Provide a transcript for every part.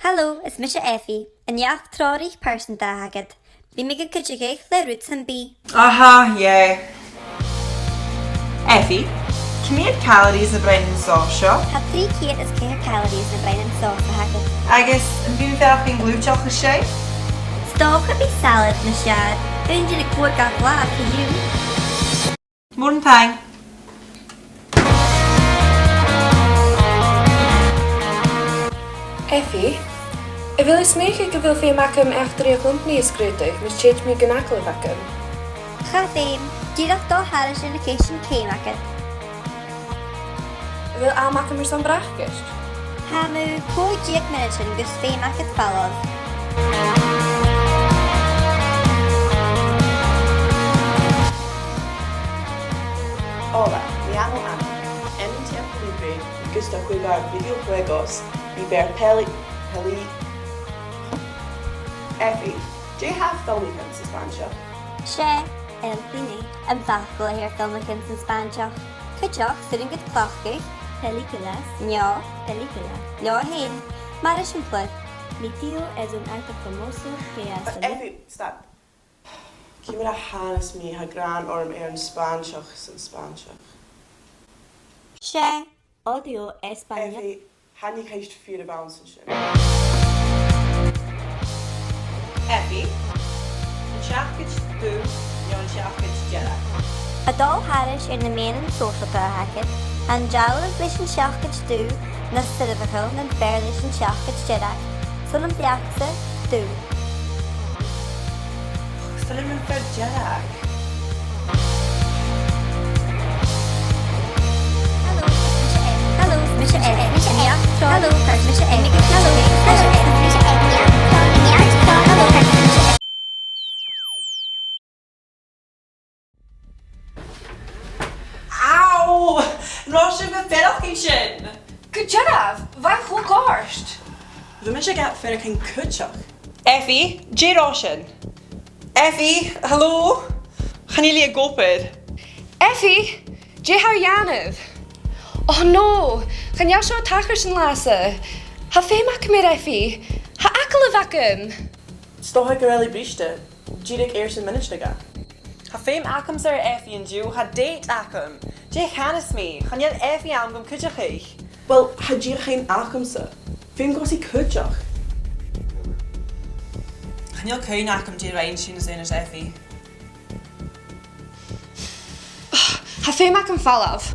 Hello, it's Misha Effy, and Yak Trorig person da hagad. Be me good kajigig le roots and be. Aha, yeah. Effy, commute calories of brain and sauce shop. Have 3 kate as care calories in brain and sauce da hagad. I guess, and be without being glue chocolate shake. Stove could be salad, Mishad. Don't you the quart got glad for you? Morning thing. Effy, I wil eens meege wil veel maken achter je company is gretig, maar steeds me genakkel wakken. Ga theme, direct door Harris in the kitchen came hagad. Wil aanmaken maar zo'n braachkist. Hamu, kooi jik minutes and gus fame hagad follow. Hola, me llamo Ana. En mi tiempo libre me gusta jugar videojuegos y ver peli... Effy, do you have filming in Spanish? She, Elfini, and Falco here filming in Spanish. Kachok, sitting good clockig. Películas. No. Películas. No, hin. Marish and plug. Mi tío es un actor famoso que ha salido. Effy, stop. Kimera Hannes me ha gran orm in Spanish in Spanish. She. Odio España. Effy, han je keist vierde bounce shit. Effy, een chafkage do, yon chafkage jedi. Adol Harris in the main and social hacket, and Jalo Vision Shafkage do, Nastivical and Fairlish and Shafkage Jedi. Son of the accent do. Stel hem een ver jedi. Hello, Misha Ed. Hello, Misha Ed. Hello, Misha Ed. Auw! Roosje, ik ben verder geen shit. Gujarav, waar goed korst? We moeten gaan verder geen kutchak. Effy, J. Roshan. Effy, hallo? Gaan jullie een gopen? Effy, je hou Janov. Oh no, gaan jou zo takkers lassen. Ha veel maken met Effy. Ha akkelen wakken. Stoch ik er really brieste. Jidik eerst een minuut gaan. Ha fame akum sir Effy en Jew, ha date akum. J. Hannes me, gaan jullie Effy aan gom kutjachig? Wel, had je geen aankomsten? Vim goes ik kutchak. Gaan jullie geen akum J. Rijn zien zijn als Effy? Ha veel maken val af.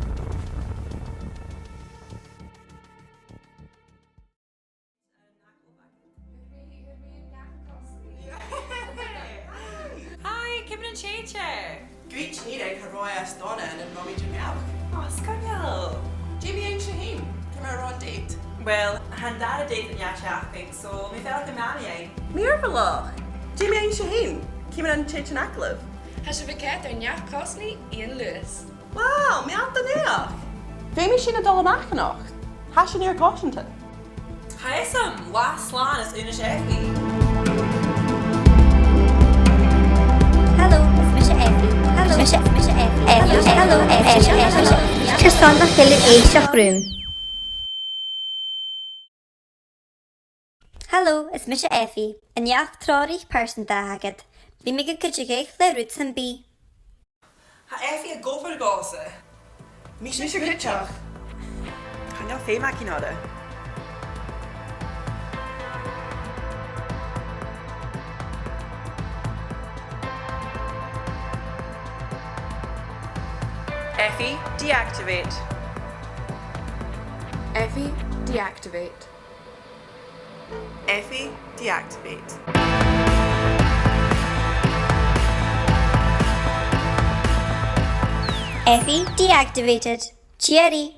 Hi, Kim en Cheche. Greet niet ik herrooi als donna en een mommy to melk. Oh, skagel. Jamie en Shaheen, come out on date. Wel, han daar een date in jaar chafking, so mi fel een mami een. Meer verloch. Jamie en Shaheen, come out on Cheche en Aklev. Ha ze verkeerd en ja kostly in Lewis. Wow, me had de neer. Vim is je een dolle nagenacht. Has je neer Washington? Hij is hem, last slaan is in Effy. Hello, it's Misha Effy. Hello, Misha Effy. Hello, Effy. Cassandra Philip Asia Broom. Hello, it's Misha Effy, and Yak Trorig person da hagad. Be me good kajigig le roots and be. Ha Effy een go voor de gosse. Misha kutjach. Gaan jou fame maken hadden? Effy, deactivate. Effy, deactivate. Effy, deactivate. Effy deactivated. Jerry.